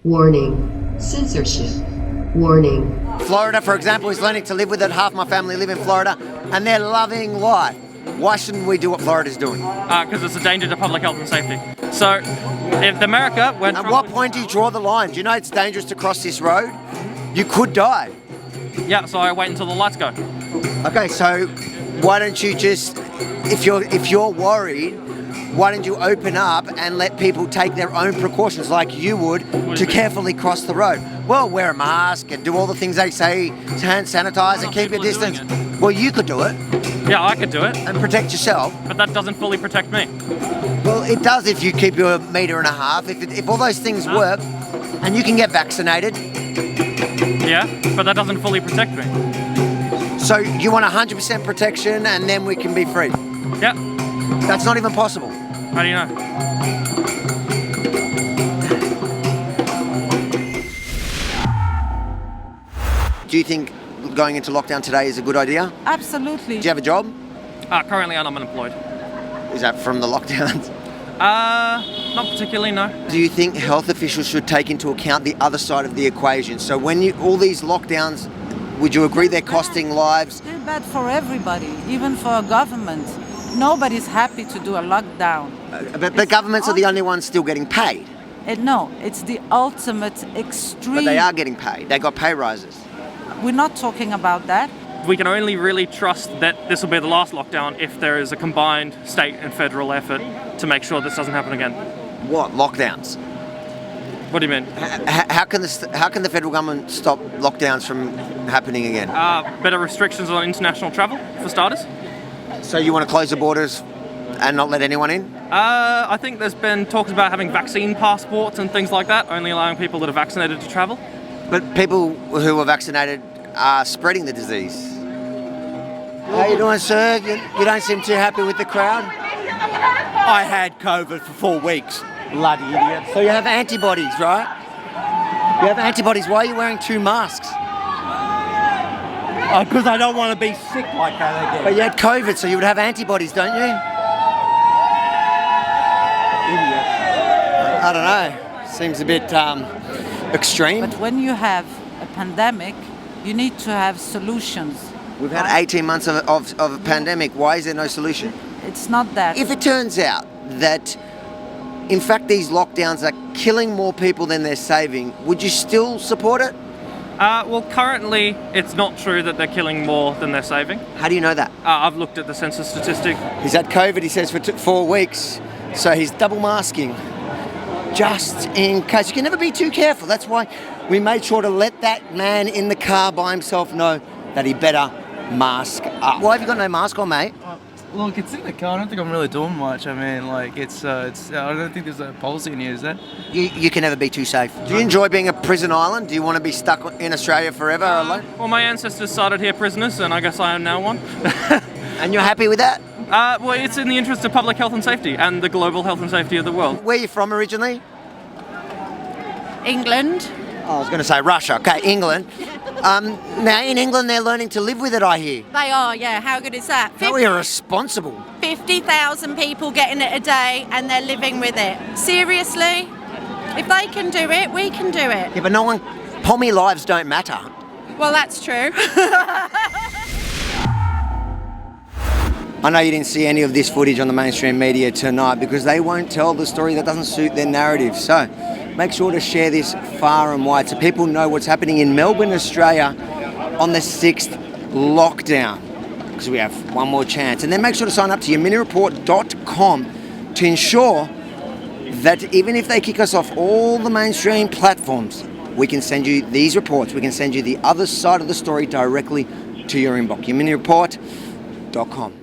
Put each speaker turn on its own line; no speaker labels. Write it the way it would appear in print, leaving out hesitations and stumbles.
Warning. Censorship. Warning.
Florida, for example, is learning to live with it. Half my family live in Florida, and they're loving life. Why shouldn't we do what Florida's doing?
Because it's a danger to public health and safety. So, if America went...
At what point do you draw the line? Do you know it's dangerous to cross this road? You could die.
Yeah, so I wait until the lights go.
Okay, so why don't you just, if you're worried, why don't you open up and let people take their own precautions like you would to carefully cross the road? Well, wear a mask and do all the things they say, hand sanitize and keep your distance. Well, you could do it.
Yeah, I could do it.
And protect yourself.
But that doesn't fully protect me.
Well, it does if you keep your metre and a half. If all those things work and you can get vaccinated.
Yeah, but that doesn't fully protect me.
So you want 100% protection and then we can be free?
Yeah.
That's not even possible.
How do you know?
Do you think going into lockdown today is a good idea?
Absolutely.
Do you have a job?
Currently I'm unemployed.
Is that from the lockdowns?
Not particularly, no.
Do you think health officials should take into account the other side of the equation? So when all these lockdowns, would you agree they're costing lives?
They're bad for everybody, even for a government. Nobody's happy to do a lockdown.
But governments are the only ones still getting paid.
No, it's the ultimate extreme.
But they are getting paid. They got pay rises.
We're not talking about that.
We can only really trust that this will be the last lockdown if there is a combined state and federal effort to make sure this doesn't happen again.
What, lockdowns?
What do you mean?
How can the federal government stop lockdowns from happening again?
Better restrictions on international travel, for starters.
So you want to close the borders and not let anyone in?
I think there's been talks about having vaccine passports and things like that, only allowing people that are vaccinated to travel.
But people who are vaccinated are spreading the disease. How you doing, sir? You don't seem too happy with the crowd?
I had COVID for 4 weeks. Bloody idiot.
So you have antibodies, right? You have antibodies. Why are you wearing 2 masks?
Because I don't want to be sick like that again.
But you had COVID, so you would have antibodies, don't you?
Idiot.
I don't know. Seems a bit extreme.
But when you have a pandemic, you need to have solutions.
We've had 18 months of a pandemic. Why is there no solution?
It's not that.
If it turns out that, in fact, these lockdowns are killing more people than they're saving, would you still support it?
Well, currently, it's not true that they're killing more than they're saving.
How do you know that?
I've looked at the census statistic.
He's had COVID, he says, for 4 weeks. So he's double masking. Just in case. You can never be too careful. That's why we made sure to let that man in the car by himself know that he better mask up. Why have you got no mask on, mate?
Look, it's in the car. I don't think I'm really doing much. I mean, like, it's. I don't think there's a policy in here, is there?
You can never be too safe. Do you enjoy being a prison island? Do you want to be stuck in Australia forever alone?
Well, my ancestors started here prisoners, and I guess I am now one.
And you're happy with that?
Well, it's in the interest of public health and safety and the global health and safety of the world.
Where are you from originally?
England.
Oh, I was going to say Russia. Okay, England. Now, in England, they're learning to live with it, I hear.
They are, yeah. How good is that?
How irresponsible.
50,000 people getting it a day and they're living with it. Seriously? If they can do it, we can do it.
Yeah, but Pommy lives don't matter.
Well, that's true.
I know you didn't see any of this footage on the mainstream media tonight because they won't tell the story that doesn't suit their narrative. So make sure to share this far and wide so people know what's happening in Melbourne, Australia on the 6th lockdown, because we have one more chance. And then make sure to sign up to yominireport.com to ensure that even if they kick us off all the mainstream platforms, we can send you these reports. We can send you the other side of the story directly to your inbox. yominireport.com.